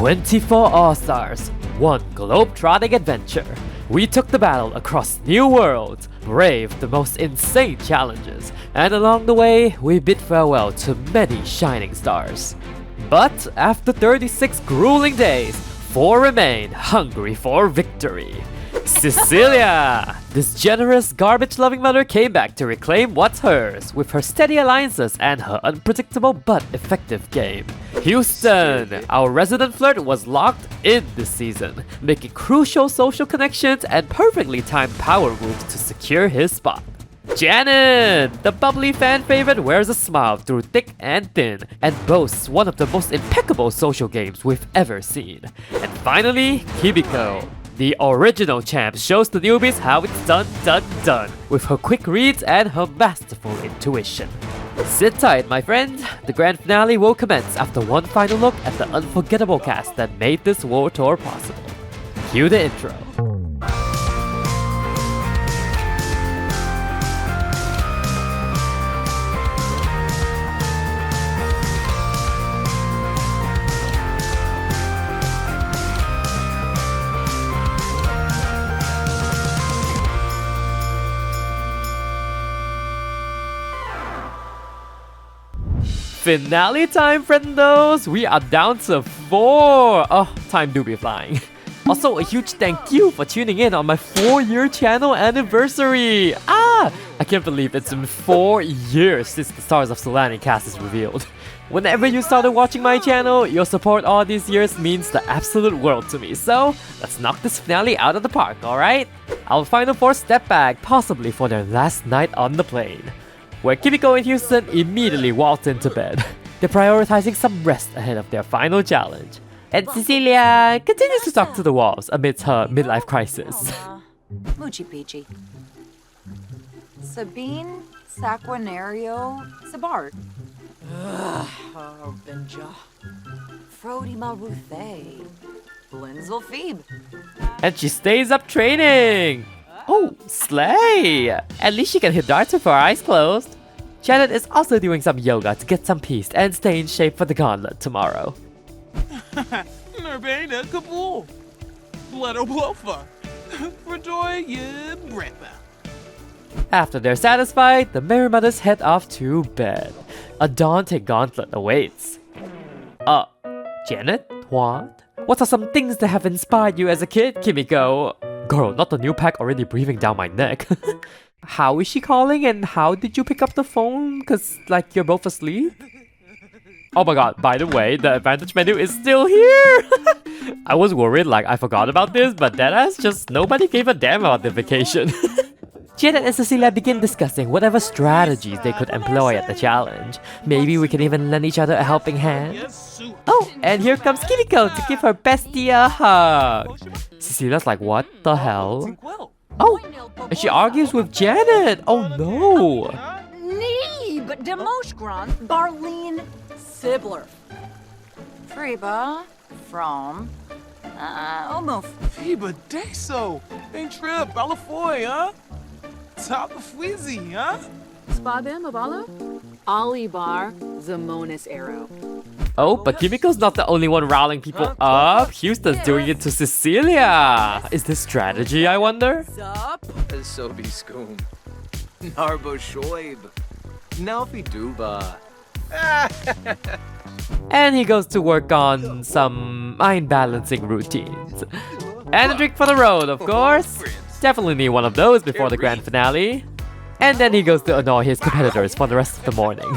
24 All Stars, one globe-trotting adventure. We took the battle across new worlds, braved the most insane challenges, and along the way, we bid farewell to many shining stars. But after 36 grueling days, 4 remain hungry for victory. Cecilia! This generous, garbage-loving mother came back to reclaim what's hers with her steady alliances and her unpredictable but effective game. Houston! Our resident flirt was locked in this season, making crucial social connections and perfectly timed power moves to secure his spot. Janet! The bubbly fan favorite wears a smile through thick and thin and boasts one of the most impeccable social games we've ever seen. And finally, Kimiko! The original champ shows the newbies how it's done with her quick reads and her masterful intuition. Sit tight, my friend. The grand finale will commence after one final look at the unforgettable cast that made this world tour possible. Cue the intro. Finale time, friendos! We are down to 4! Oh, time do be flying. Also, a huge thank you for tuning in on my 4-year channel anniversary! I can't believe it's been 4 years since the Stars of Solani cast is revealed. Whenever you started watching my channel, your support all these years means the absolute world to me. So, let's knock this finale out of the park, alright? Our final 4 step back, possibly for their last night on the plane, where Kimiko and Houston immediately walked into bed. They're prioritizing some rest ahead of their final challenge. And Cecilia continues to talk to the walls amidst her midlife crisis. Moochie Peachy. Sabine Saquinario Sabart. Benja. Frody Maruthe. Blinzel Phoebe. And she stays up training! Oh, slay! At least she can hit darts with her eyes closed. Janet is also doing some yoga to get some peace and stay in shape for the gauntlet tomorrow. Nerbena Kabul. Bledo Blofa. Rejoy ye brepa. After they're satisfied, the Merry Mothers head off to bed. A daunting gauntlet awaits. Janet? What? What are some things that have inspired you as a kid, Kimiko? Girl, not the new pack already breathing down my neck. How is she calling and how did you pick up the phone? Cause like you're both asleep? Oh my god, by the way, the advantage menu is still here! I was worried like I forgot about this, but deadass just nobody gave a damn about the vacation. Janet and Cecilia begin discussing whatever strategies they could employ at the challenge. Maybe we can even lend each other a helping hand. Oh, and here comes Kimiko to give her bestie a hug. Cecilia's like, what the hell? Oh, and she argues with Janet. Oh no. Neeb Demoshgron Barleen Sibler. Freba from Omuf. Fiba Deso. Ain't trip. Balafoy, huh? Top of Fweezy, huh? Spadem Abalo? Alibar Zamonis Arrow. Oh, but Kimiko's not the only one riling people up. Houston's doing it to Cecilia. Is this strategy, I wonder? Sobi Skoom. Narbo Shoib. Nalfi Duba. And he goes to work on some mind balancing routines. And a drink for the road, of course. Definitely need one of those before the grand finale. And then he goes to annoy his competitors for the rest of the morning.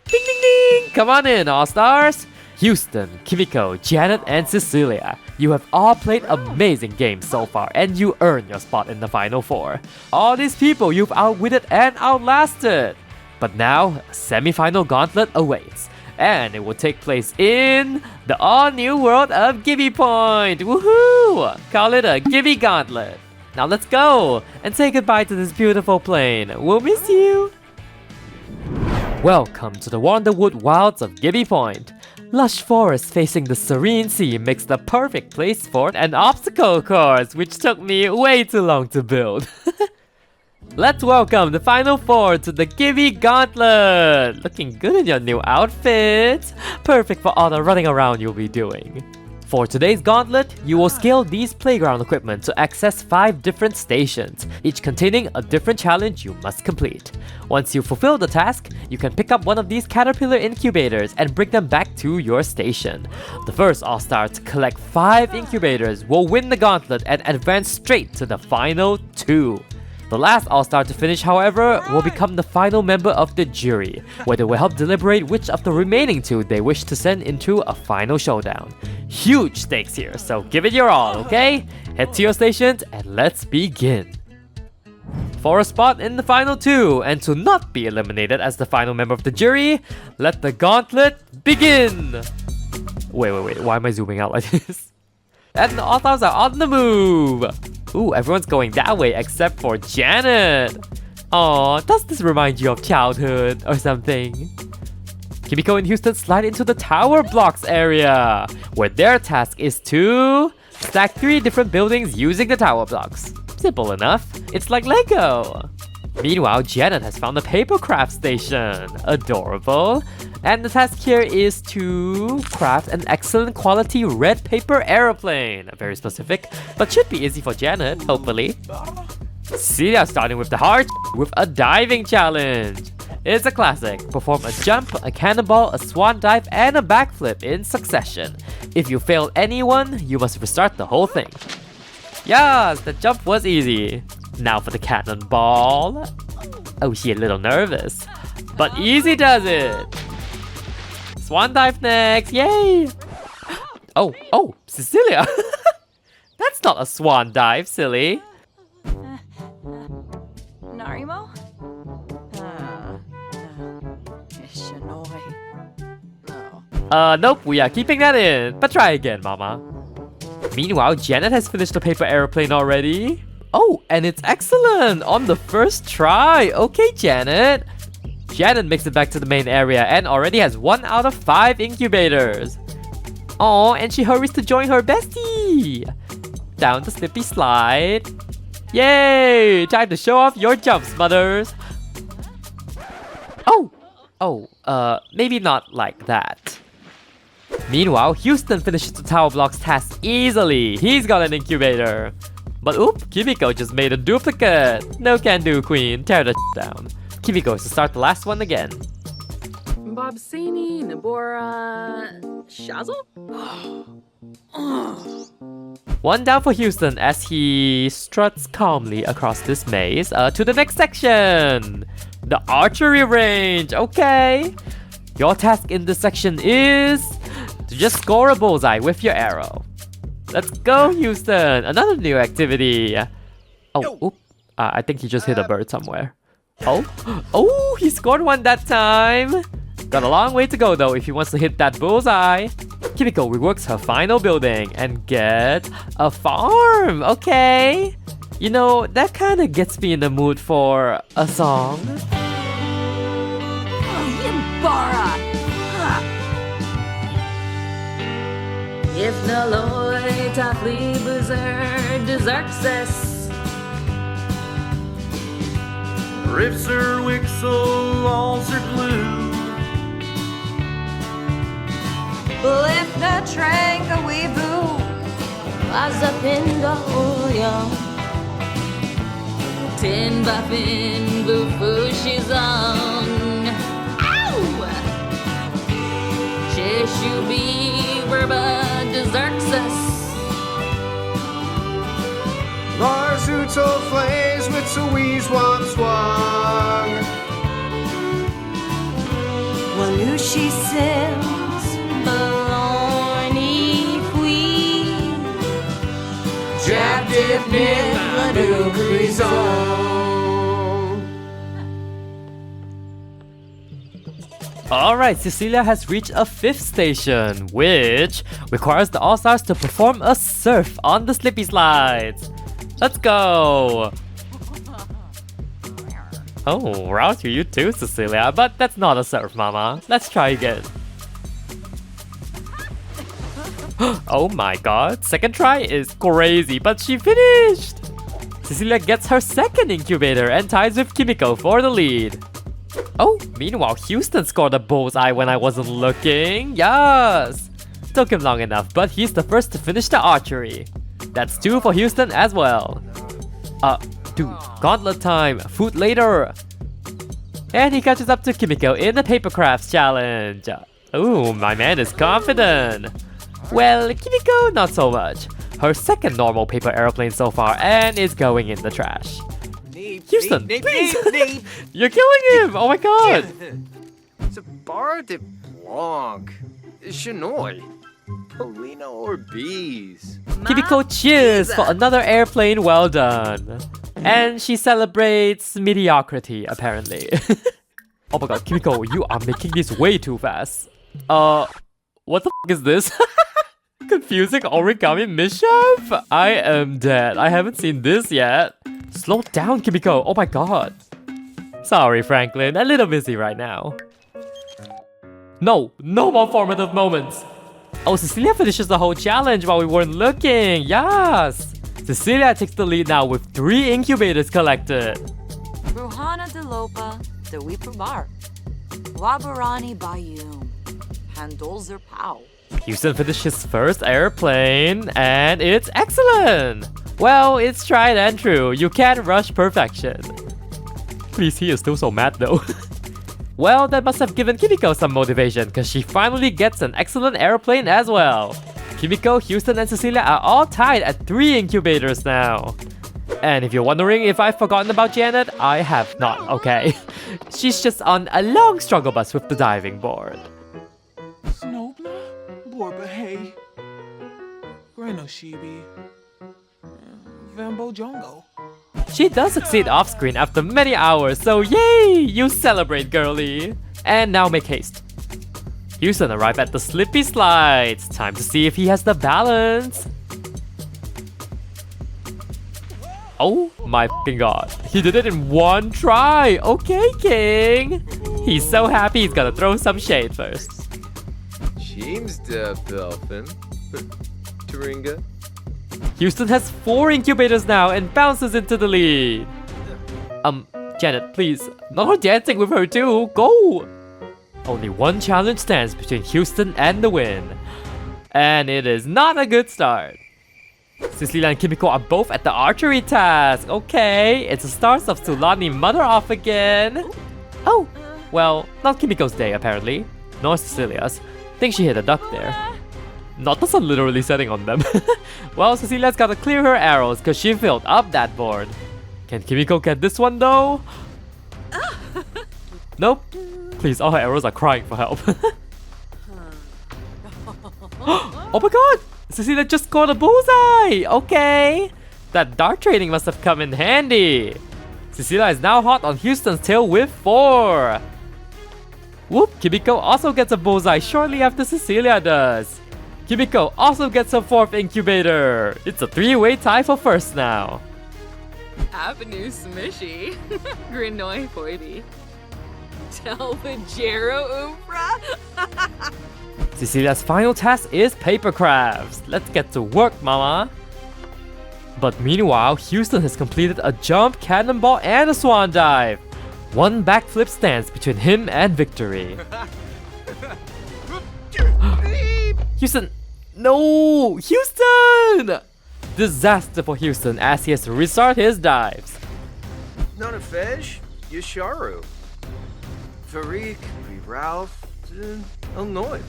Ding ding ding! Come on in, All-Stars! Houston, Kimiko, Janet, and Cecilia. You have all played amazing games so far, and you earned your spot in the final 4. All these people you've outwitted and outlasted. But now, a semi-final gauntlet awaits. And it will take place in the all-new world of Gibbi Point! Woohoo! Call it a Gibbi Gauntlet. Now let's go and say goodbye to this beautiful plane. We'll miss you! Welcome to the Wanderwood Wilds of Gibbi Point. Lush forest facing the serene sea makes the perfect place for an obstacle course, which took me way too long to build. Let's welcome the final 4 to the Gibbi Gauntlet! Looking good in your new outfit! Perfect for all the running around you'll be doing. For today's gauntlet, you will scale these playground equipment to access 5 different stations, each containing a different challenge you must complete. Once you fulfill the task, you can pick up one of these caterpillar incubators and bring them back to your station. The first All-Star to collect 5 incubators will win the gauntlet and advance straight to the final 2. The last All-Star to finish, however, will become the final member of the jury, where they will help deliberate which of the remaining 2 they wish to send into a final showdown. Huge stakes here, so give it your all, okay? Head to your stations and let's begin. For a spot in the final 2, and to not be eliminated as the final member of the jury, let the gauntlet begin! Wait, why am I zooming out like this? And the All-Stars are on the move! Ooh, everyone's going that way except for Janet! Aw, does this remind you of childhood or something? Kimiko and Houston slide into the tower blocks area, where their task is to stack 3 different buildings using the tower blocks. Simple enough, it's like Lego! Meanwhile, Janet has found a paper craft station. Adorable. And the task here is to craft an excellent quality red paper aeroplane. Very specific, but should be easy for Janet, hopefully. Celia starting with the heart with a diving challenge. It's a classic. Perform a jump, a cannonball, a swan dive, and a backflip in succession. If you fail any one, you must restart the whole thing. Yes, the jump was easy. Now for the cannonball. Oh, she a little nervous, but easy does it. Swan dive next, yay! Oh, Cecilia! That's not a swan dive, silly. Narimo? Ishinoi. No. Nope, we are keeping that in. But try again, mama. Meanwhile, Janet has finished the paper aeroplane already. Oh, and it's excellent! On the first try! Okay, Janet! Janet makes it back to the main area and already has 1 out of 5 incubators. Oh, and she hurries to join her bestie! Down the slippy slide. Yay! Time to show off your jumps, mothers! Maybe not like that. Meanwhile, Houston finishes the tower blocks task easily. He's got an incubator. But oop, Kimiko just made a duplicate. No can do, queen. Tear the down. Kimiko is to start the last one again. Bobsini, Nabora, Shazzle? 1 down for Houston as he struts calmly across this maze to the next section. The archery range. Okay. Your task in this section is to just score a bullseye with your arrow. Let's go, Houston! Another new activity! I think he just hit a bird somewhere. Oh, he scored 1 that time! Got a long way to go though if he wants to hit that bullseye. Kimiko reworks her final building and get a farm! Okay! You know, that kinda gets me in the mood for a song. Yimbara! If Naloy Tafli Buzzer Deserxes Ripser Wixel Alzer Blue Lift the trank a wee boo. Azapinda Oya Tin Buffin Bufushizong Ow! Shishubi Verba Deserxes Lars Uto Flays with Sweez Wam Swang Walushi Sims. Balorni Queen Jab Dip Nip Madukri Zone. Alright, Cecilia has reached a 5th station, which requires the All-Stars to perform a surf on the slippy slides. Let's go! Oh, round to you too, Cecilia, but that's not a surf, mama. Let's try again. Oh my god, 2nd try is crazy, but she finished! Cecilia gets her 2nd incubator and ties with Kimiko for the lead. Oh, meanwhile, Houston scored a bullseye when I wasn't looking. Yes! Took him long enough, but he's the first to finish the archery. That's 2 for Houston as well. Dude, gauntlet time, food later. And he catches up to Kimiko in the paper crafts challenge. Ooh, my man is confident. Well, Kimiko, not so much. Her second normal paper airplane so far and is going in the trash. Houston, please! You're killing him! Oh my god! C'est barre de blanc. Chinois. Polino or bees. Kimiko cheers for another airplane well done. And she celebrates mediocrity, apparently. Oh my god, Kimiko, you are making this way too fast. What the f is this? Confusing origami mishap? I am dead. I haven't seen this yet. Slow down, Kimiko. Oh my god. Sorry, Franklin. A little busy right now. No more formative moments. Oh, Cecilia finishes the whole challenge while we weren't looking. Yes. Cecilia takes the lead now with 3 incubators collected. Ruhana de Lopa, de Weeper Wabarani Bayum, Handolzer Pow. Houston finished his first airplane, and it's excellent! Well, it's tried and true. You can't rush perfection. Please, he is still so mad though. Well, that must have given Kimiko some motivation, because she finally gets an excellent airplane as well. Kimiko, Houston, and Cecilia are all tied at 3 incubators now. And if you're wondering if I've forgotten about Janet, I have not, okay? She's just on a long struggle bus with the diving board. Snobla, Borba Hey, Greno Shibi, Vambo Jongo. She does succeed off-screen after many hours, so yay! You celebrate, girly! And now make haste. Houston arrived at the slippy slides. Time to see if he has the balance. Oh my f***ing god. He did it in 1 try! Okay, king! He's so happy he's gonna throw some shade first. James the Dolphin. Turinga. Houston has 4 incubators now and bounces into the lead. Janet, please. Not her dancing with her too. Go! Only 1 challenge stands between Houston and the win. And it is not a good start. Cecilia and Kimiko are both at the archery task. Okay, it's a Stars of Sulani mother off again. Oh, well, not Kimiko's day apparently. Nor Cecilia's. Think she hit a duck there. Not us are literally setting on them. Well, Cecilia's gotta clear her arrows because she filled up that board. Can Kimiko get this one though? Nope. Please, all her arrows are crying for help. Oh my god! Cecilia just scored a bullseye! Okay! That dart training must have come in handy. Cecilia is now hot on Houston's tail with 4. Whoop! Kimiko also gets a bullseye shortly after Cecilia does. Kimiko also gets her 4th incubator. It's a 3-way tie for first now. Avenue Smishy. Grinoi Foibi. Telvajero Umbra. Cecilia's final task is paper crafts. Let's get to work, mama. But meanwhile, Houston has completed a jump, cannonball, and a swan dive. 1 backflip stands between him and victory. Houston! No! Houston! Disaster for Houston as he has to restart his dives. Not a fish. Yasharu. Farik, Ralph, Illinois.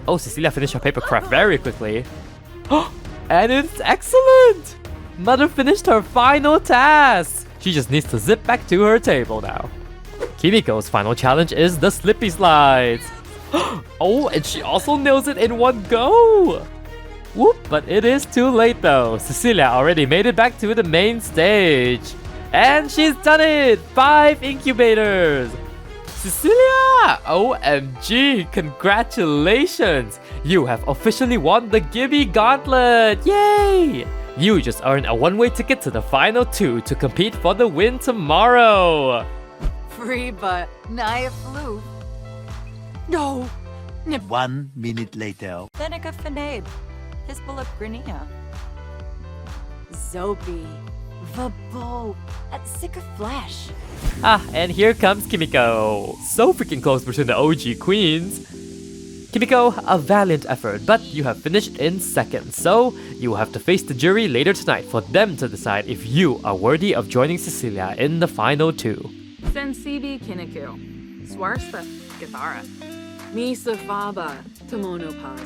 Oh, Cecilia finished her paper craft very quickly. And it's excellent! Mother finished her final task. She just needs to zip back to her table now. Kimiko's final challenge is the slippy slides. Oh, and she also nails it in 1 go. Whoop, but it is too late though. Cecilia already made it back to the main stage. And she's done it! 5 incubators! Cecilia! OMG! Congratulations! You have officially won the Gibbi Gauntlet! Yay! You just earned a 1-way ticket to the final 2 to compete for the win tomorrow! Free but nigh flu. No. 1 minute later. Seneca Fenabe. Hisbullah Grinia. Zobi. Vabo. At sick of flesh. Ah, and here comes Kimiko. So freaking close between the OG queens. Kimiko, a valiant effort, but you have finished in second, so you will have to face the jury later tonight for them to decide if you are worthy of joining Cecilia in the final 2. Sensibi Kiniku. Swarsta Githara. Misa Faba. Tomono Paz.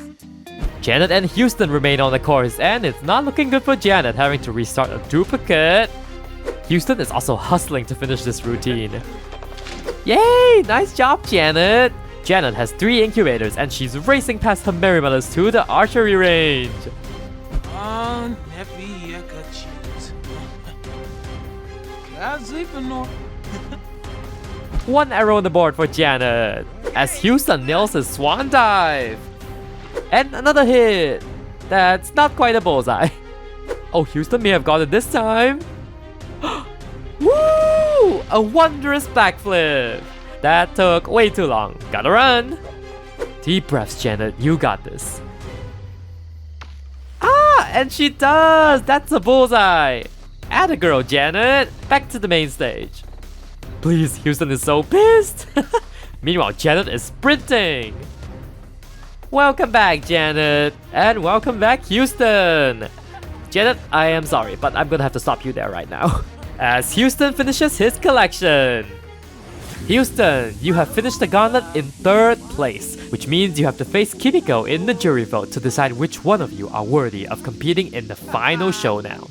Janet and Houston remain on the course, and it's not looking good for Janet having to restart a duplicate. Houston is also hustling to finish this routine. Yay! Nice job, Janet! Janet has 3 incubators and she's racing past her merry mothers to the archery range. One arrow on the board for Janet as Houston nails his swan dive. And another hit. That's not quite a bullseye. Oh, Houston may have got it this time. Woo! A wondrous backflip. That took way too long. Gotta run. Deep breaths, Janet. You got this. Ah, and she does. That's a bullseye. Atta girl, Janet. Back to the main stage. Please, Houston is so pissed. Meanwhile, Janet is sprinting. Welcome back, Janet. And welcome back, Houston. Janet, I am sorry, but I'm gonna have to stop you there right now. As Houston finishes his collection. Houston, you have finished the gauntlet in 3rd place, which means you have to face Kimiko in the jury vote to decide which one of you are worthy of competing in the final showdown.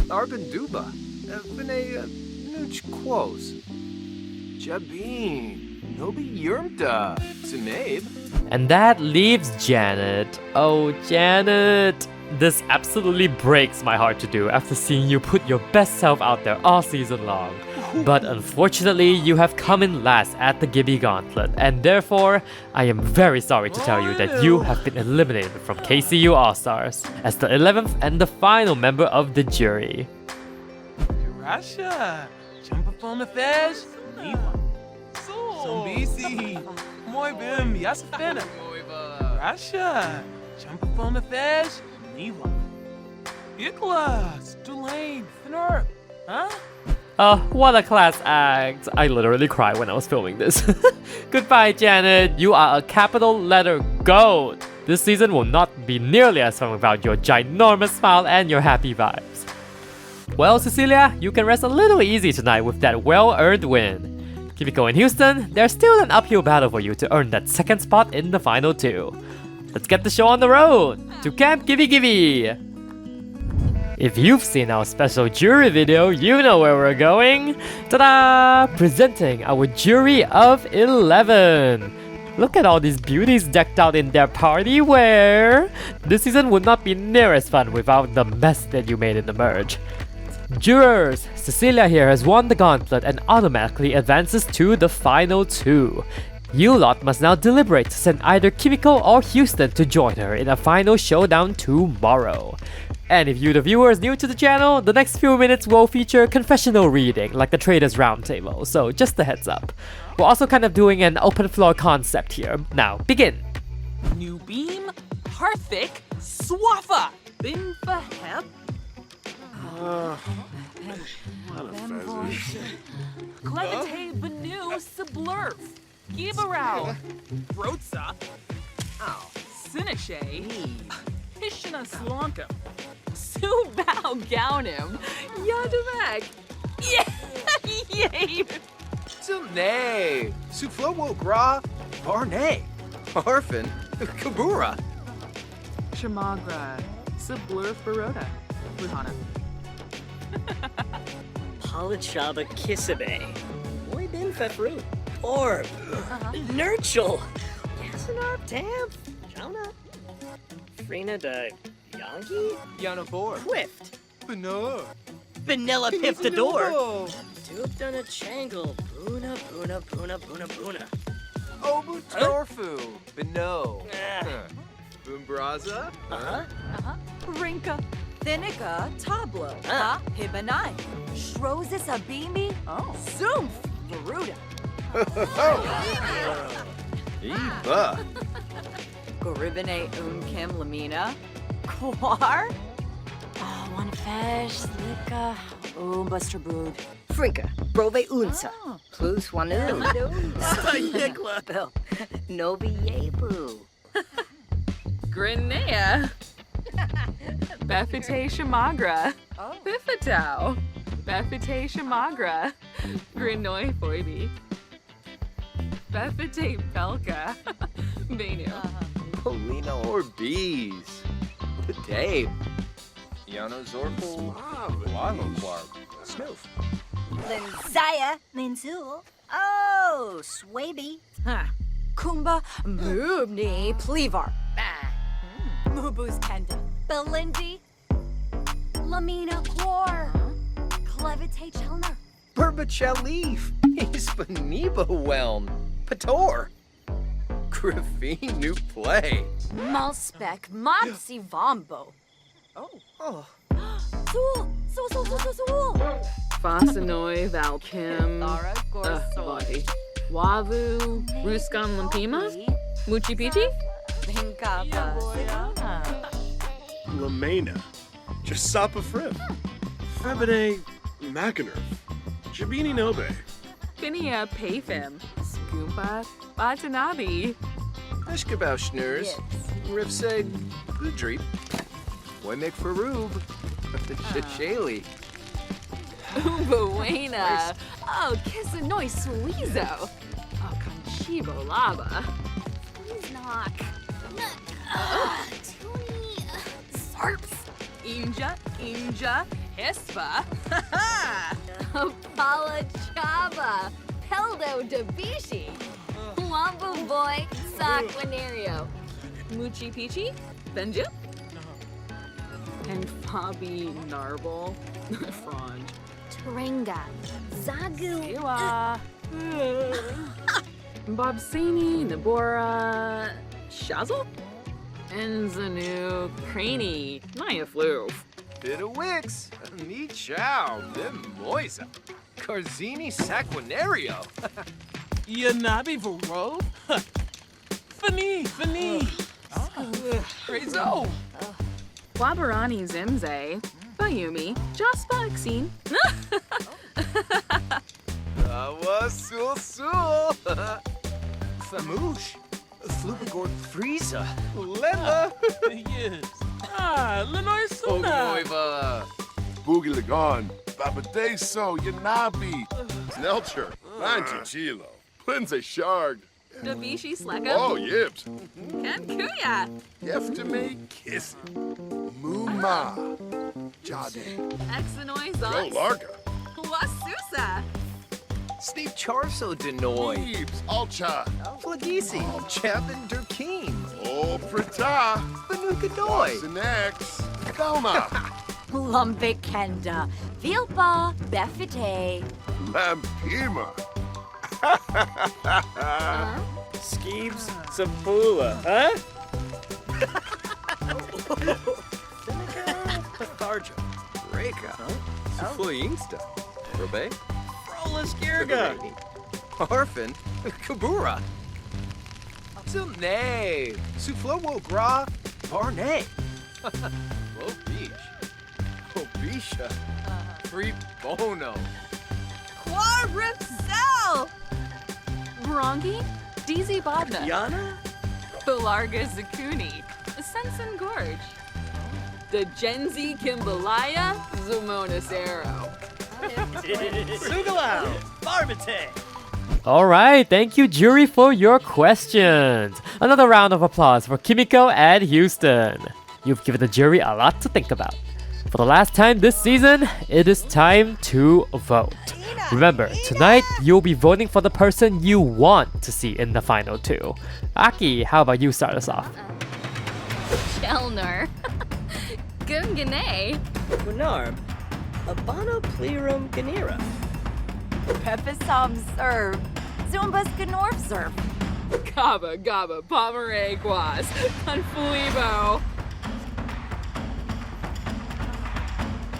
Arben Duba. Vene Nuch Quos. Jabin. Nobi Yurmta. Sunabe. And that leaves Janet. Oh, Janet. This absolutely breaks my heart to do after seeing you put your best self out there all season long. But unfortunately, you have come in last at the Gibbi Gauntlet, and therefore, I am very sorry to tell you that you have been eliminated from KCU All Stars as the 11th and the final member of the jury. Russia, jump up on the fish. Zombisi, moi bim, yasafena. Russia, jump up on the fish. Iklas, Tulane, Finner, huh? What a class act. I literally cried when I was filming this. Goodbye, Janet. You are a capital letter GOAT. This season will not be nearly as fun without your ginormous smile and your happy vibes. Well, Cecilia, you can rest a little easy tonight with that well-earned win. Kimiko and Houston, there's still an uphill battle for you to earn that 2nd spot in the final 2. Let's get the show on the road to Camp Gibby. If you've seen our special jury video, you know where we're going. Ta-da! Presenting our jury of 11. Look at all these beauties decked out in their party wear. This season would not be near as fun without the mess that you made in the merge. Jurors, Cecilia here has won the gauntlet and automatically advances to the final 2. You lot must now deliberate to send either Kimiko or Houston to join her in a final showdown tomorrow. And if you the viewers new to the channel, the next few minutes will feature confessional reading like the Traders Roundtable, so just a heads up. We're also kind of doing an open floor concept here. Now, begin! New Beam. Harthik. Swaffa. Binfa Hep. Clemente Benu Sublurf. Gibarao. Rotsa. Sinishe. Hishana Slonkum. Subao Gaunim. Yadamek. Yay! Tilne. Suflowo Gra. Barnay. Orphan. Kabura. Shamagra. Sublurf Baroda. Luhana. Palachaba Kisabe. Boy bin Fefru. Orb. Nurchel. Yasanarp Tamp. Jonah. Frina de Yonki? Yanavor. Quift. Benur. Vanilla Piftador. Tubdana Changle. Puna Puna Puna Puna Puna. Obu Torfu. Beno. Boombraza. Rinka, Thinica, Tablo, Hibanai, Shrozis Abimi, Zoomf, Garuda. Eva. Goribine Unkim Lamina, Kwar, One Fesh, Slika, Buster Brood. Frika, Brove Unsa, Plus Wanu, Yigla, Novi Yebu, Grenea. Befite Shamagra. Bifitao. Befite Shamagra. Grenoi Foibi. Befite Belka. Benu. Polina Orbeez. Dave. Yano Zorpal. Lalo Quark. Snoof. Linzaya. Linzul. Oh, Swaby. Kumba. Moobni. Plevar. Mubu's Kenda. Belindy. Lamina Quar. Clevite Chelner. Burbachelif. Hispaniba Whelm. Pator. Griffin New Play. Malspec. Mopsy Vombo. Oh. Sul. Fasanoi Valkim. Body. Wavu. Ruskan Lampima. Muchi Pichi. Lamena. Jasapa Frib. Febide Macanerf. Jabini Nobe. Finia Payfim. Scoompa. Batanabi. Eshkabau Schnurs. Rivseg. Udreep. Woymek Farub. Shashali. Ubuena. Oh, Kissanoi Suizo. Oh, Conchibo Laba. Knock. Sarps. Inja. Hispa. Apala Chaba. Peldo Dabishi. Wambu Boy. Saquinario. Muchi Pichi. Benju. And Fabi Narble. Franj. Turinga. Zagu. Iwa. Bobsini. Nabora. Shazzle. Enzanu. Craney. Naya Flu. Bit of Wix. Ni Chow. Bim Moisa. Carzini Saquinario. Yanabi Vero. Fani. Crazo. Wabarani Zimze. Bayumi. Jaspa Xine. Awa Sul. Famoosh. Flubagord Frieza. Lena. Yes. Lenoi Suna. Ogoiva. Boogie Lagon, Babadeso, Yanabi, Snelcher, Manchichilo, Plinze Shard. Dabishi Sleka. Oh, Yips. Ken Kuya. Yeftame Kissing. Muma. Jade. Exanoi Joe Zox. Larga. Wasusa. Steve Charso Denoy. Leaves. Alcha. Flagisi. Chapin Durkeen. Oh, Prita. Banuka Sinex. Thelma. Lumbic Kenda. Vilpa. Befite. Lampima. Skeeves Sabula, huh? Patharja. Reka. Sufuyingsta. Robe. Rolla Skirga. Harfin. Kabura. Sumne. Suflowo Gra. Barnay. Low Beach. Obisha. Free Bono. Quarripsel. Brongi. DZ Bodna. Yana? Belarga Zakuni. Sensen Gorge. The Genzi Kimbalaya. Zumonis Arrow. Sugalau. Barbate. All right, thank you, jury, for your questions. Another round of applause for Kimiko and Houston. You've given the jury a lot to think about. For the last time this season, it is time to vote. Remember, tonight you'll be voting for the person you want to see in the final two. Aki, how about you start us off? Chelner. Gungane. Winarm. Abano Plerum Ganira. Pepisam serve. Zumbas Gnorf serve. Gaba Pomeray Guas. Confuibo.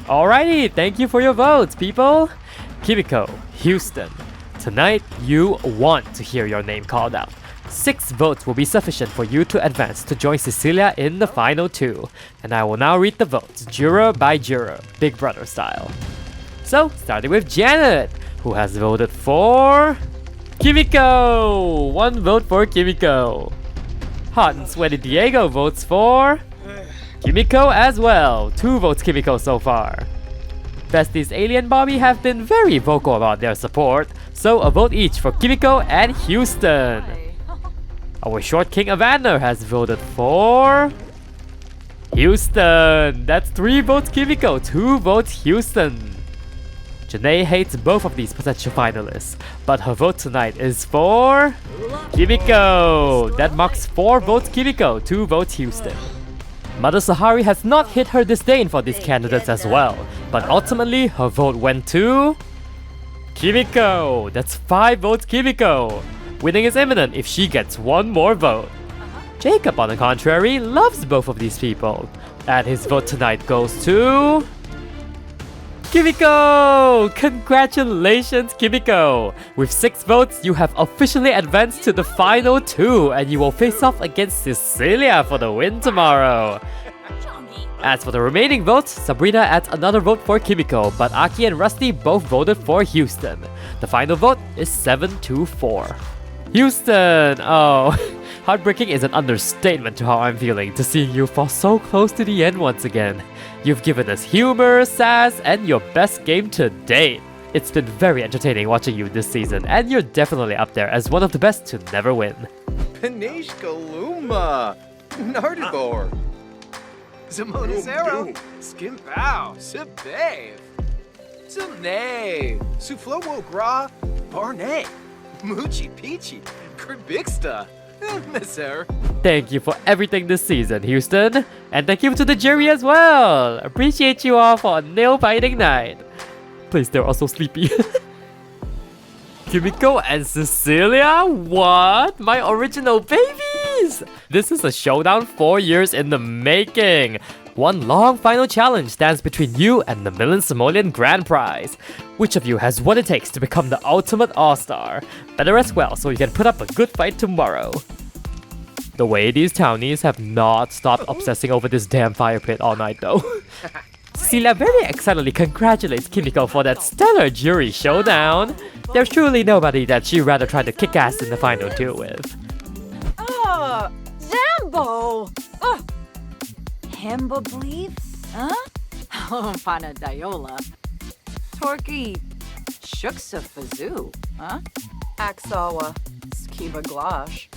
Alrighty, thank you for your votes, people. Kimiko, Houston, tonight you want to hear your name called out. 6 votes will be sufficient for you to advance to join Cecilia in the final 2. And I will now read the votes, juror by juror, Big Brother style. So, starting with Janet, who has voted for Kimiko. 1 vote for Kimiko. Hot and sweaty Diego votes for Kimiko as well. 2 votes Kimiko so far. Besties Alien Bobby have been very vocal about their support, so a vote each for Kimiko and Houston. Our short king Evander has voted for Houston. That's 3 votes Kimiko, 2 votes Houston. Janae hates both of these potential finalists, but her vote tonight is for Kimiko. That marks 4 votes Kimiko, 2 votes Houston. Mother Sahari has not hid her disdain for these candidates as well, but ultimately her vote went to Kimiko. That's 5 votes Kimiko. Winning is imminent if she gets 1 more vote. Jacob, on the contrary, loves both of these people, and his vote tonight goes to Kimiko! Congratulations, Kimiko! With 6 votes, you have officially advanced to the final 2, and you will face off against Cecilia for the win tomorrow. As for the remaining votes, Sabrina adds another vote for Kimiko, but Aki and Rusty both voted for Houston. The final vote is 7-4. Houston! Oh, heartbreaking is an understatement to how I'm feeling to see you fall so close to the end once again. You've given us humor, sass, and your best game to date. It's been very entertaining watching you this season, and you're definitely up there as one of the best to never win. Panish Kaluma, Nardibor, Zamonacero, Skimpao, Sibave, Zune, Suflowo Gra, Barnay, Moochie Peachy, Kurbixta, Messer. Thank you for everything this season, Houston. And thank you to the jury as well. Appreciate you all for a nail-biting night. Please, they're all so sleepy. Kimiko and Cecilia? What? My original babies! This is a showdown 4 years in the making. One long final challenge stands between you and the Million Simoleon Grand Prize. Which of you has what it takes to become the ultimate all-star? Better rest well so you can put up a good fight tomorrow. The way these townies have not stopped obsessing over this damn fire pit all night though. Cecilia very excitedly congratulates Kimiko for that stellar jury showdown. There's truly nobody that she'd rather try to kick ass in the final 2 with. Zambo! Himba beliefs? Huh? Oh, Panadiola. Torky Shuksa Fazoo, huh? Axawa Skiba Glosh.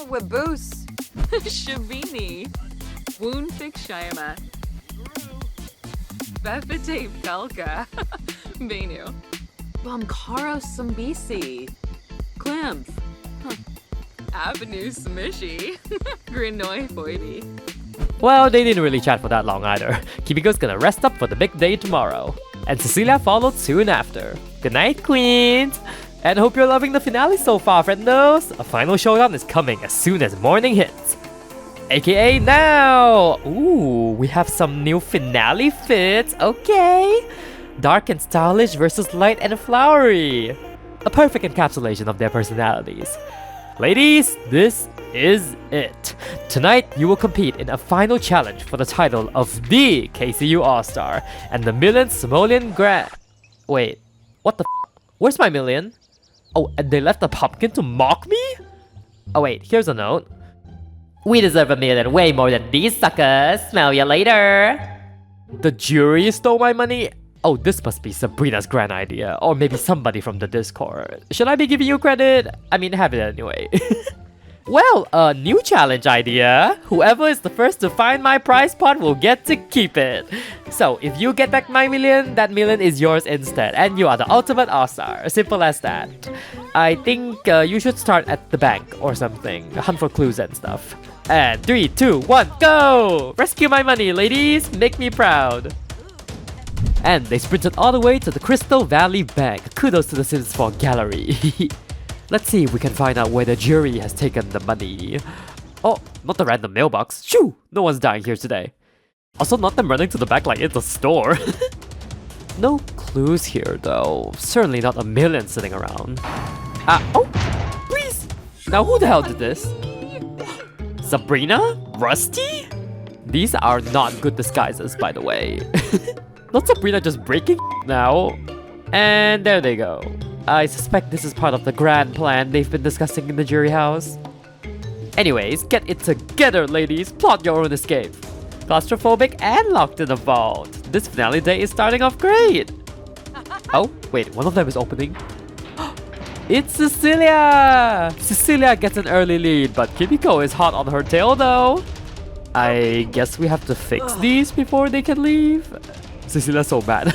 Waboose. Shabini. Woonfik Shayama. Befete Pelka. Benu. Bamkaro Sambisi. Klimph. Avenue Smishy. Grinoy Foidy. Well, they didn't really chat for that long either. Kimiko's gonna rest up for the big day tomorrow. And Cecilia followed soon after. Good night, queens! And hope you're loving the finale so far, friendos! A final showdown is coming as soon as morning hits. AKA now! Ooh, we have some new finale fits, okay! Dark and stylish versus light and flowery. A perfect encapsulation of their personalities. Ladies, this is it. Tonight, you will compete in a final challenge for the title of the KCU All Star and the Million Simoleon Grand. Wait, what the f? Where's my million? Oh, and they left a pumpkin to mock me? Oh wait, here's a note. We deserve a million way more than these suckers. Smell ya later. The jury stole my money? Oh, this must be Sabrina's grand idea, or maybe somebody from the Discord. Should I be giving you credit? I mean, have it anyway. Well, a new challenge idea. Whoever is the first to find my prize pot will get to keep it. So, if you get back my million, that million is yours instead, and you are the ultimate all-star. Simple as that. I think you should start at the bank or something. Hunt for clues and stuff. And 3, 2, 1, go! Rescue my money, ladies! Make me proud! And they sprinted all the way to the Crystal Valley Bank. Kudos to the Sims 4 gallery. Let's see if we can find out where the jury has taken the money. Oh, not the random mailbox. Shoo! No one's dying here today. Also, not them running to the back like it's a store. No clues here though. Certainly not a million sitting around. Oh! Please! Now who the hell did this? Sabrina? Rusty? These are not good disguises, by the way. Not Sabrina just breaking now. And there they go. I suspect this is part of the grand plan they've been discussing in the jury house. Anyways, get it together, ladies. Plot your own escape. Claustrophobic and locked in a vault. This finale day is starting off great. Oh, wait, one of them is opening. It's Cecilia! Cecilia gets an early lead, but Kimiko is hot on her tail though. I guess we have to fix these before they can leave. Cecilia's so bad.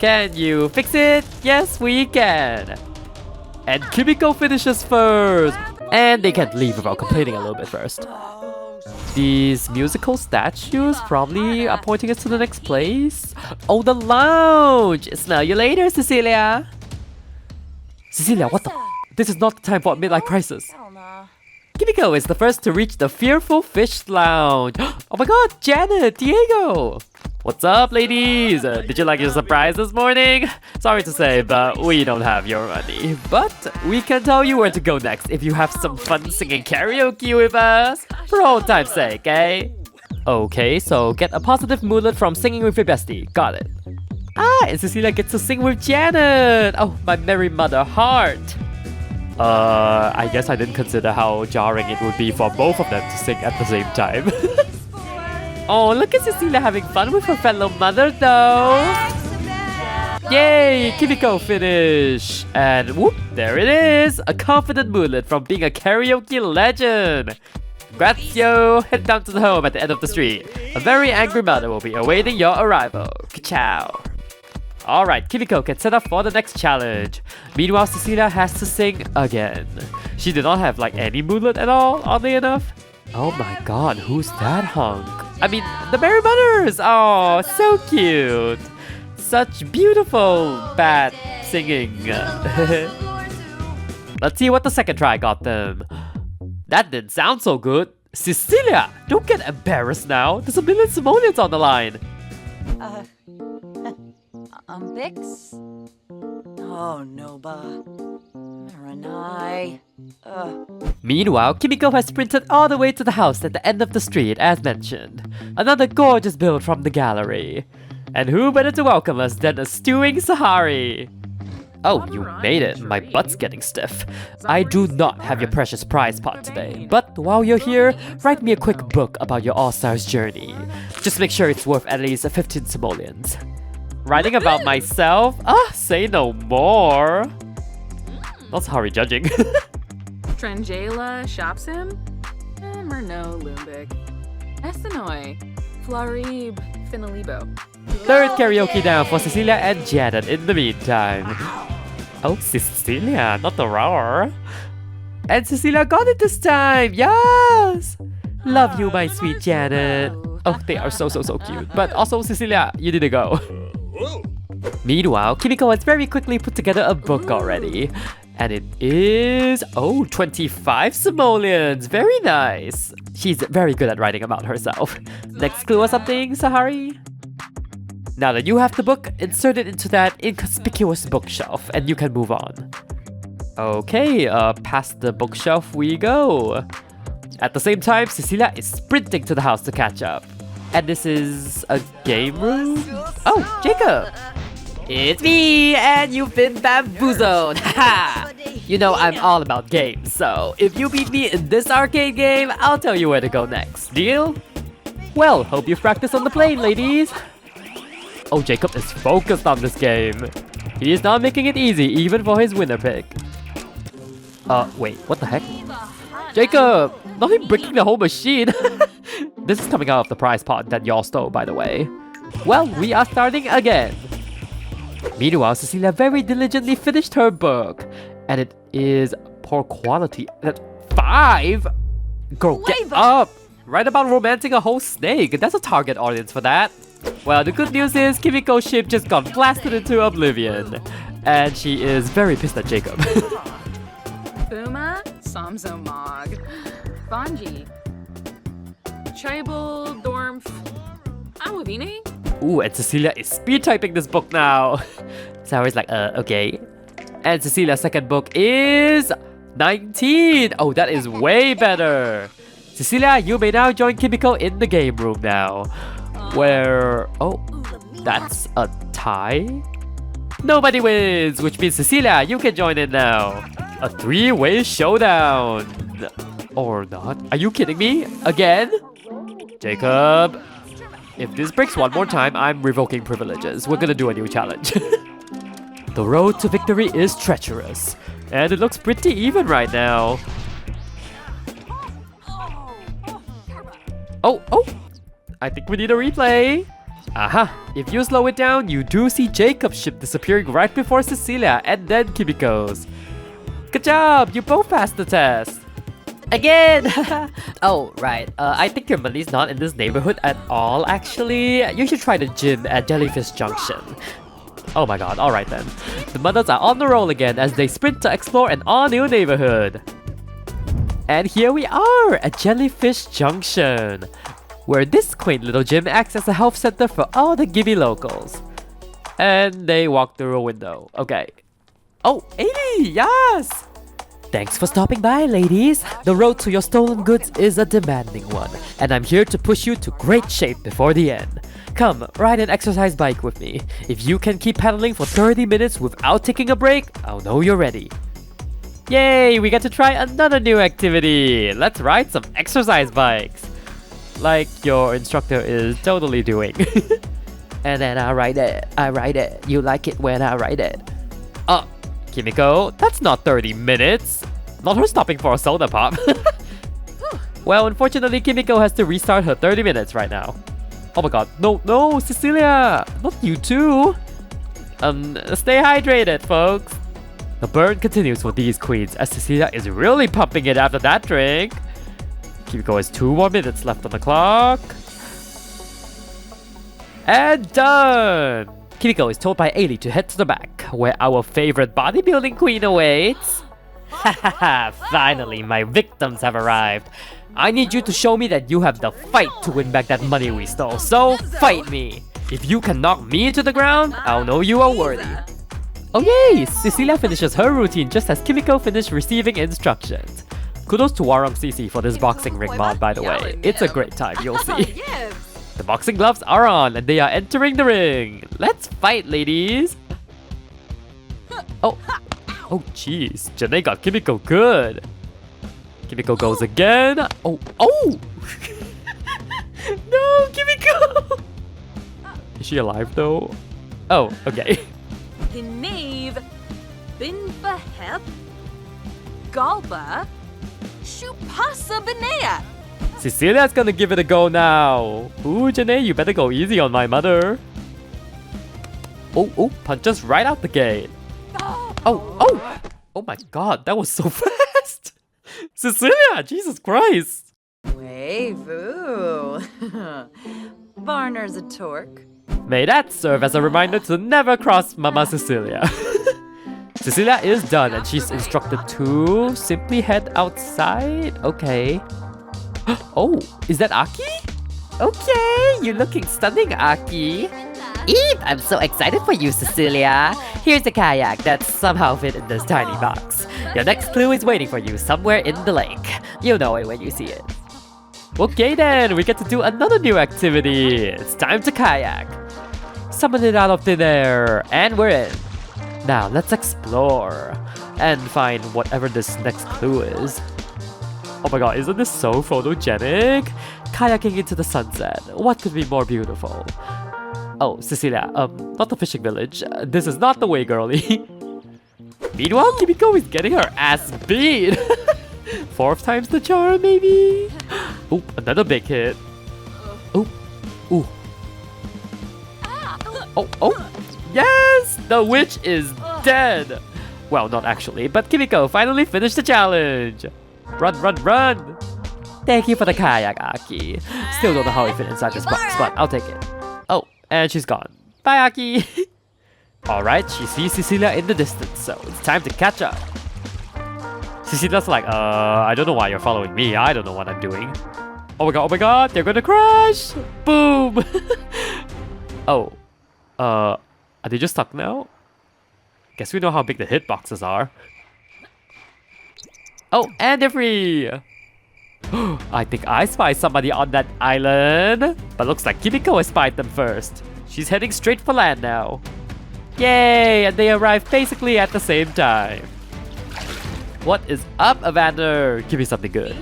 Can you fix it? Yes, we can. And Kimiko finishes first. And they can't leave without complaining a little bit first. These musical statues probably are pointing us to the next place. Oh, the lounge! Smell you later, Cecilia. Cecilia, what the? This is not the time for a midlife crisis. Kimiko is the first to reach the Fearful Fish Lounge. Oh my god, Janet, Diego! What's up, ladies? Did you like your surprise this morning? Sorry to say, but we don't have your money. But we can tell you where to go next if you have some fun singing karaoke with us. For old time's sake, eh? Okay, so get a positive moodlet from singing with your bestie. Got it. Ah, and Cecilia gets to sing with Janet! Oh, my merry mother heart! I guess I didn't consider how jarring it would be for both of them to sing at the same time. Oh, look at Cecilia having fun with her fellow mother though! Yay! Kimiko finish! And whoop, there it is! A confident moodlet from being a karaoke legend! Grazio! Head down to the home at the end of the street. A very angry mother will be awaiting your arrival. Ciao! Alright, Kimiko can set up for the next challenge. Meanwhile, Cecilia has to sing again. She did not have like any moodlet at all, oddly enough. Oh my god, who's that hunk? I mean, the Merry Mothers! Oh, so cute! Such beautiful bat singing. Let's see what the second try got them. That didn't sound so good. Cecilia, don't get embarrassed now. There's a million simoleons on the line. Bix? Oh, no, ba. Maranai. Meanwhile, Kimiko has sprinted all the way to the house at the end of the street, as mentioned. Another gorgeous build from the gallery. And who better to welcome us than a stewing Sahari? Oh, you made it. My butt's getting stiff. I do not have your precious prize pot today. But while you're here, write me a quick book about your All-Stars journey. Just make sure it's worth at least 15 simoleons. Writing about myself? Ah, say no more. Not Sahari judging. Trangela Shopsim? Murno Lumbik. Essenoi. Flarib Finalibo. Third karaoke down for Cecilia and Janet in the meantime. Oh, Cecilia, not the roar. And Cecilia got it this time, yes! Love you, my sweet Janet. Oh, they are so cute. But also, Cecilia, you need to go. Meanwhile, Kimiko has very quickly put together a book already. And it is, 25 simoleons. Very nice. She's very good at writing about herself. Next clue or something, Sahari? Now that you have the book, insert it into that inconspicuous bookshelf and you can move on. Okay, past the bookshelf we go. At the same time, Cecilia is sprinting to the house to catch up. And this is a game room? Oh, Jacob! It's me, and you've been bamboozled! Haha! You know I'm all about games, so if you beat me in this arcade game, I'll tell you where to go next. Deal? Well, hope you've practiced on the plane, ladies! Oh, Jacob is focused on this game. He is not making it easy, even for his winner pick. Wait, what the heck? Jacob! Not him breaking the whole machine! This is coming out of the prize pot that y'all stole, by the way. Well, we are starting again. Meanwhile, Cecilia very diligently finished her book. And it is poor quality. 5? Girl, get up! Write about romancing a whole snake. That's a target audience for that. Well, the good news is Kimiko's ship just got blasted into oblivion. And she is very pissed at Jacob. Buma Samzo Mog. Bonji. Chaibal Dormf. Awavine? Ooh, and Cecilia is speed typing this book now. Sahari's like, okay. And Cecilia's second book is 19. Oh, that is way better. Cecilia, you may now join Kimiko in the game room now. Where, that's a tie? Nobody wins, which means Cecilia, you can join in now. A 3-way showdown. Or not. Are you kidding me? Again? Jacob. If this breaks one more time, I'm revoking privileges. We're gonna do a new challenge. The road to victory is treacherous. And it looks pretty even right now. Oh, oh! I think we need a replay. Aha! If you slow it down, you do see Jacob's ship disappearing right before Cecilia and then Kimiko's. Good job! You both passed the test! Again! Oh, right. I think your money's not in this neighborhood at all, actually. You should try the gym at Jellyfish Junction. Oh my god, alright then. The mothers are on the roll again as they sprint to explore an all-new neighborhood. And here we are at Jellyfish Junction, where this quaint little gym acts as a health center for all the Gibby locals. And they walk through a window. Okay. Oh, 80! Yes! Thanks for stopping by, ladies. The road to your stolen goods is a demanding one, and I'm here to push you to great shape before the end. Come, ride an exercise bike with me. If you can keep pedaling for 30 minutes without taking a break, I'll know you're ready. Yay, we get to try another new activity. Let's ride some exercise bikes. Like your instructor is totally doing. And then I ride it. You like it when I ride it. Kimiko, that's not 30 minutes. Not her stopping for a soda pop. Well, unfortunately, Kimiko has to restart her 30 minutes right now. Oh my god, no, Cecilia! Not you too! Stay hydrated, folks! The burn continues for these queens as Cecilia is really pumping it after that drink. Kimiko has 2 more minutes left on the clock. And done! Kimiko is told by Ailey to head to the back, where our favorite bodybuilding queen awaits. Hahaha, finally my victims have arrived. I need you to show me that you have the fight to win back that money we stole, so fight me! If you can knock me into the ground, I'll know you are worthy. Oh yay! Cecilia finishes her routine just as Kimiko finished receiving instructions. Kudos to Warong CC for this boxing ring mod, by the way. It's a great time, you'll see. The boxing gloves are on and they are entering the ring. Let's fight, ladies! Oh jeez, Janae got Kimiko good. Kimiko goes again. Oh! No, Kimiko! Is she alive though? Oh, okay. Gnave, Binfahep, Galba, Shupasa Benea. Cecilia's gonna give it a go now. Ooh, Janae, you better go easy on my mother. Oh, punches right out the gate. Oh my god, that was so fast. Cecilia, Jesus Christ. Way boo. Barner's a torque. May that serve as a reminder to never cross Mama Cecilia. Cecilia is done and she's instructed to simply head outside. Okay. Oh, is that Aki? Okay, you're looking stunning, Aki. Eve, I'm so excited for you, Cecilia. Here's a kayak that somehow fit in this tiny box. Your next clue is waiting for you somewhere in the lake. You'll know it when you see it. Okay then, we get to do another new activity. It's time to kayak. Summon it out of thin air, and we're in. Now let's explore and find whatever this next clue is. Oh my god, isn't this so photogenic? Kayaking into the sunset. What could be more beautiful? Oh, Cecilia, not the fishing village. This is not the way, girlie. Meanwhile, Kimiko is getting her ass beat. 4th time's the charm, maybe? Oop, another big hit. Oop, ooh. Oh, yes! The witch is dead! Well, not actually, but Kimiko finally finished the challenge. Run! Thank you for the kayak, Aki. Still don't know how it fit inside this box, but I'll take it. Oh, and she's gone. Bye, Aki! Alright, she sees Cecilia in the distance, so it's time to catch up. Cecilia's like, I don't know why you're following me. I don't know what I'm doing. Oh my god, they're gonna crash! Boom! Are they just stuck now? Guess we know how big the hitboxes are. Oh, and they're free! I think I spy somebody on that island. But looks like Kimiko has spied them first. She's heading straight for land now. Yay! And they arrive basically at the same time. What is up, Evander? Give me something good.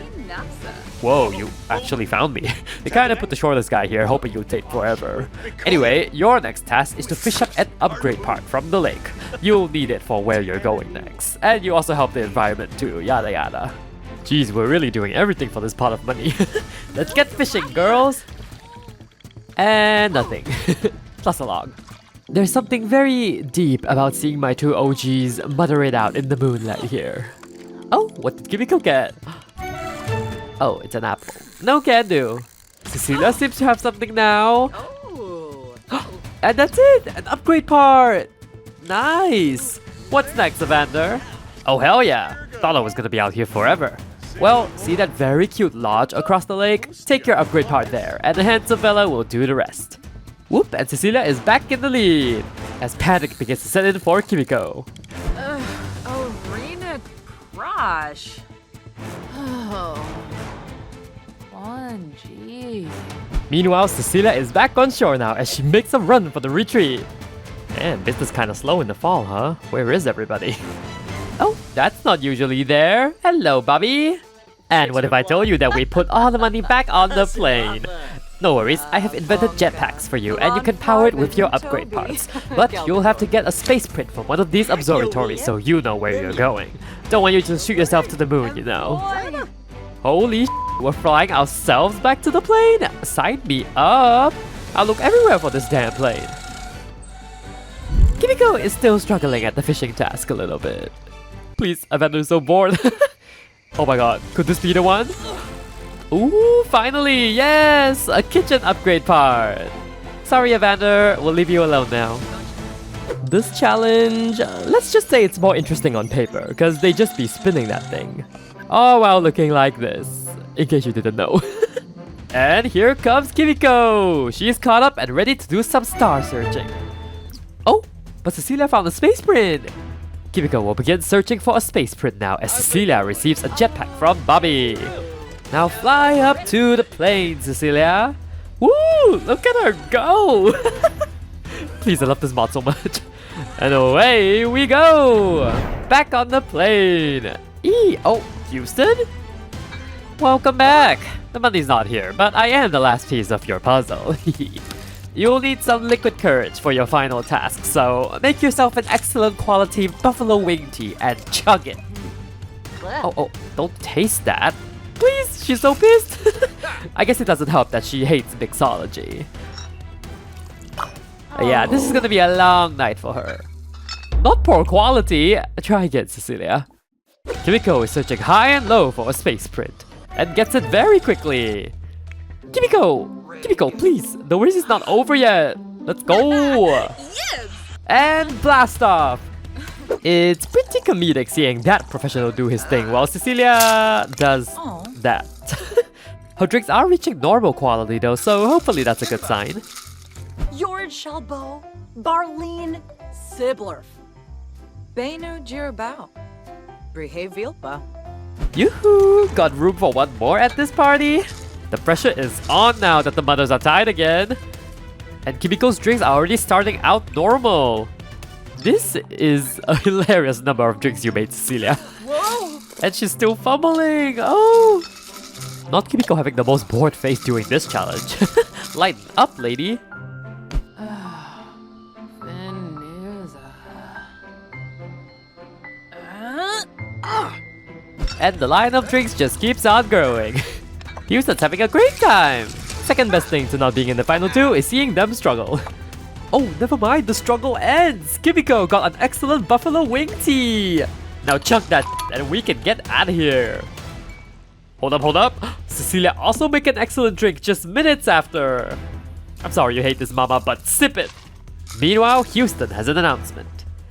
Whoa, you actually found me. They kinda put the shortest guy here, hoping you'll take forever. Anyway, your next task is to fish up an upgrade part from the lake. You'll need it for where you're going next. And you also help the environment too, yada yada. Jeez, we're really doing everything for this pot of money. Let's get fishing, girls! And nothing. Plus a log. There's something very deep about seeing my two OGs mutter it out in the moonlight here. Oh, what did Gibby get? Oh, it's an apple. No can do. Cecilia seems to have something now. Oh. And that's it! An upgrade part! Nice! What's next, Evander? Oh hell yeah! Thought I was gonna be out here forever. Well, see that very cute lodge across the lake? Take your upgrade part there, and the handsome fella will do the rest. Whoop, and Cecilia is back in the lead, as panic begins to set in for Kimiko. Arena crush. Oh. 1G. Meanwhile, Cecilia is back on shore now as she makes a run for the retreat. Man, business kinda slow in the fall, huh? Where is everybody? Oh, that's not usually there. Hello, Bobby. And what if I told you that we put all the money back on the plane? No worries, I have invented jetpacks for you and you can power it with your upgrade parts. But you'll have to get a space print from one of these observatories so you know where you're going. Don't want you to shoot yourself to the moon, you know. Holy sh**, we're flying ourselves back to the plane? Sign me up! I'll look everywhere for this damn plane. Kimiko is still struggling at the fishing task a little bit. Please, Evander's so bored. Oh my god, could this be the one? Ooh, finally, yes! A kitchen upgrade part! Sorry, Evander, we'll leave you alone now. This challenge, let's just say it's more interesting on paper, because they just be spinning that thing. All while looking like this, in case you didn't know. And here comes Kimiko! She's caught up and ready to do some star searching. Oh, but Cecilia found a space print! Kimiko will begin searching for a space print now as Cecilia receives a jetpack from Bobby. Now fly up to the plane, Cecilia. Woo! Look at her go! Please, I love this mod so much. And away we go! Back on the plane. Oh, Houston? Welcome back. The money's not here, but I am the last piece of your puzzle. You'll need some liquid courage for your final task, so make yourself an excellent quality buffalo wing tea and chug it. Oh, don't taste that. Please, she's so pissed. I guess it doesn't help that she hates mixology. Yeah, this is gonna be a long night for her. Not poor quality. Try again, Cecilia. Kimiko is searching high and low for a space print and gets it very quickly. Kimiko, please. The race is not over yet. Let's go. Yes! And blast off. It's pretty comedic seeing that professional do his thing while Cecilia does that. Her drinks are reaching normal quality though, so hopefully that's a good sign. Jord Shalbo, Barleen, Siblerf, Benu Jirabao, Brihe Vilpa. Yoo-hoo! Got room for one more at this party? The pressure is on now that the mothers are tied again. And Kimiko's drinks are already starting out normal. This is a hilarious number of drinks you made, Cecilia. Whoa! And she's still fumbling. Oh! Not Kimiko having the most bored face during this challenge. Lighten up, lady. And the line of drinks just keeps on growing. Houston's having a great time. Second best thing to not being in the final two is seeing them struggle. Oh, never mind, the struggle ends! Kimiko got an excellent buffalo wing tea! Now chunk that and we can get out of here. Hold up. Cecilia also make an excellent drink just minutes after. I'm sorry you hate this, mama, but sip it! Meanwhile, Houston has an announcement.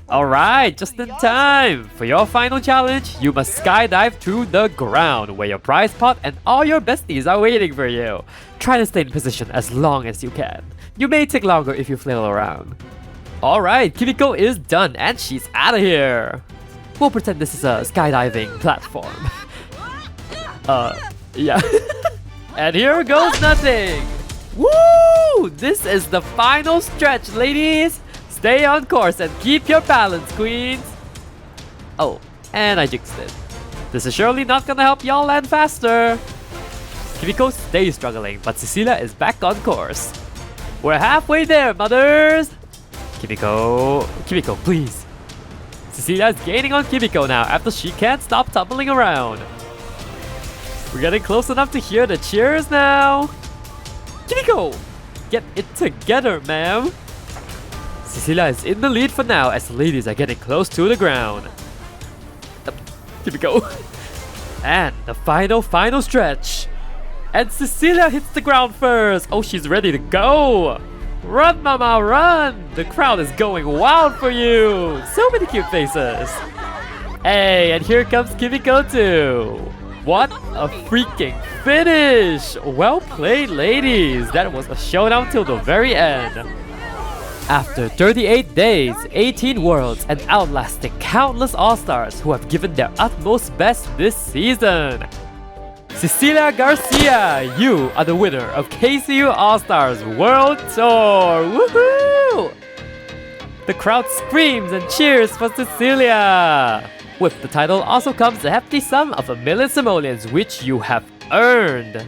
Alright, just in time! For your final challenge, you must skydive to the ground, where your prize pot and all your besties are waiting for you. Try to stay in position as long as you can. You may take longer if you flail around. Alright, Kimiko is done and she's out of here! We'll pretend this is a skydiving platform. Yeah. And here goes nothing! Woo! This is the final stretch, ladies! Stay on course and keep your balance, queens! Oh, and I jinxed it. This is surely not gonna help y'all land faster. Kimiko stays struggling, but Cecilia is back on course. We're halfway there, mothers! Kimiko, please. Cecilia is gaining on Kimiko now after she can't stop tumbling around. We're getting close enough to hear the cheers now. Kimiko, get it together, ma'am. Cecilia is in the lead for now as the ladies are getting close to the ground. Kimiko. And the final stretch. And Cecilia hits the ground first. Oh, she's ready to go. Run, mama, run. The crowd is going wild for you. So many cute faces. Hey, and here comes Kimiko too. What a freaking finish. Well played, ladies. That was a showdown till the very end. After 38 days, 18 worlds, and outlasting countless All-Stars who have given their utmost best this season. Cecilia Garcia, you are the winner of KCU All Stars World Tour! Woohoo! The crowd screams and cheers for Cecilia! With the title also comes a hefty sum of 1 million simoleons, which you have earned.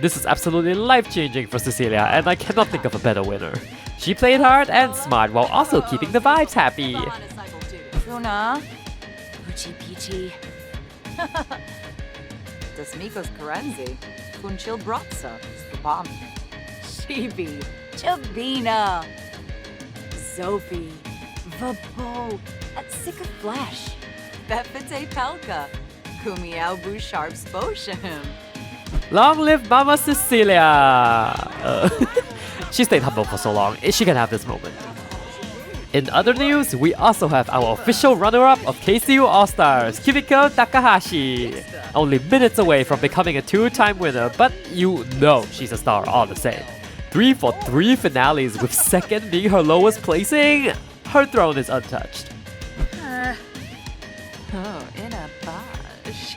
This is absolutely life-changing for Cecilia, and I cannot think of a better winner. She played hard and smart while also keeping the vibes happy. Kuna. Puchi Pichi. Desmikos Karenzi. Kunchil Bratsa. Spam. Shibi. Chabina. Zophie. Vabo. At Sick of Flesh. Befete Pelka. Kumiao Bouchard Sposhim. Long live Mama Cecilia! She stayed humble for so long, she can have this moment. In other news, we also have our official runner-up of KCU All Stars, Kimiko Takahashi. Only minutes away from becoming a 2-time winner, but you know she's a star all the same. 3 for 3 finales with second being her lowest placing. Her throne is untouched. Oh, in a bash.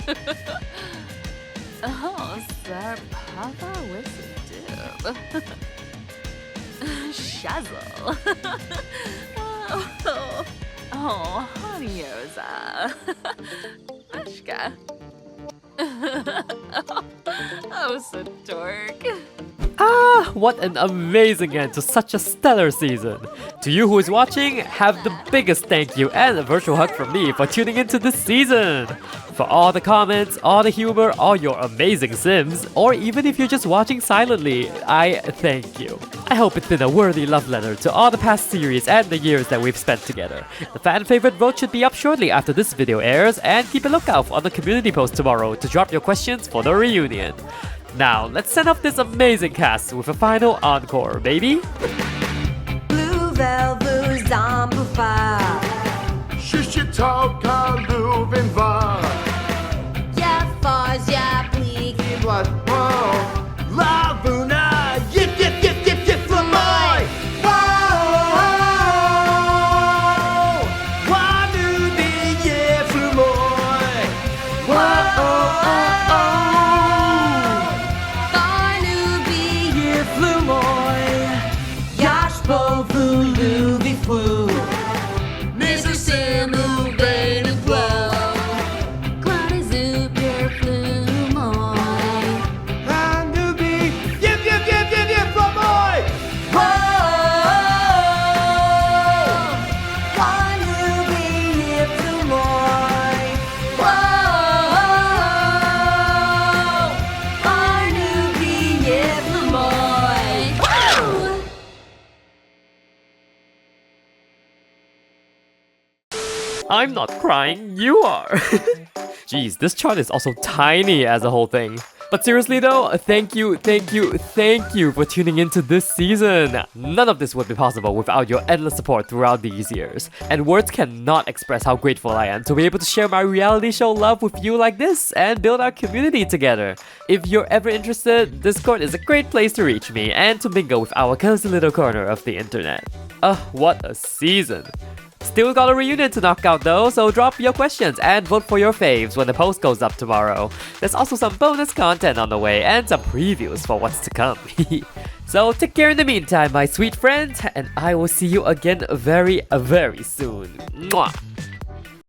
Oh, sir, Papa Whistle Dib. Shazzle. Oh, Honeyyoza. Ashka. Oh, so dork. Ah, what an amazing end to such a stellar season. To you who is watching, have the biggest thank you and a virtual hug from me for tuning into this season. For all the comments, all the humor, all your amazing sims, or even if you're just watching silently, I thank you. I hope it's been a worthy love letter to all the past series and the years that we've spent together. The fan favorite vote should be up shortly after this video airs, and keep a lookout on the community post tomorrow to drop your questions for the reunion. Now, let's send off this amazing cast with a final encore, baby! Blue velvet zombified. Shishitoka Luvinva. Ja, fars, ja, bleak. Blood, whoa. Lavuna. Yip, yip, yip, yip, yip, Flamoy. Whoa. Wanubi, yeah, Flamoy. Whoa. Yashbo Fulu Vifu. Mr. Simu, Bane and Blow. Claudizu, Pure Flumoy. Wanubi, yip, yip, yip, yip, yip, Flamoy. I'm not crying, you are! Jeez, this chart is also tiny as a whole thing. But seriously though, thank you for tuning into this season. None of this would be possible without your endless support throughout these years. And words cannot express how grateful I am to be able to share my reality show love with you like this and build our community together. If you're ever interested, Discord is a great place to reach me and to mingle with our cozy little corner of the internet. What a season! Still got a reunion to knock out though, so drop your questions and vote for your faves when the post goes up tomorrow. There's also some bonus content on the way and some previews for what's to come. So take care in the meantime, my sweet friends, and I will see you again very, very soon. Mwah!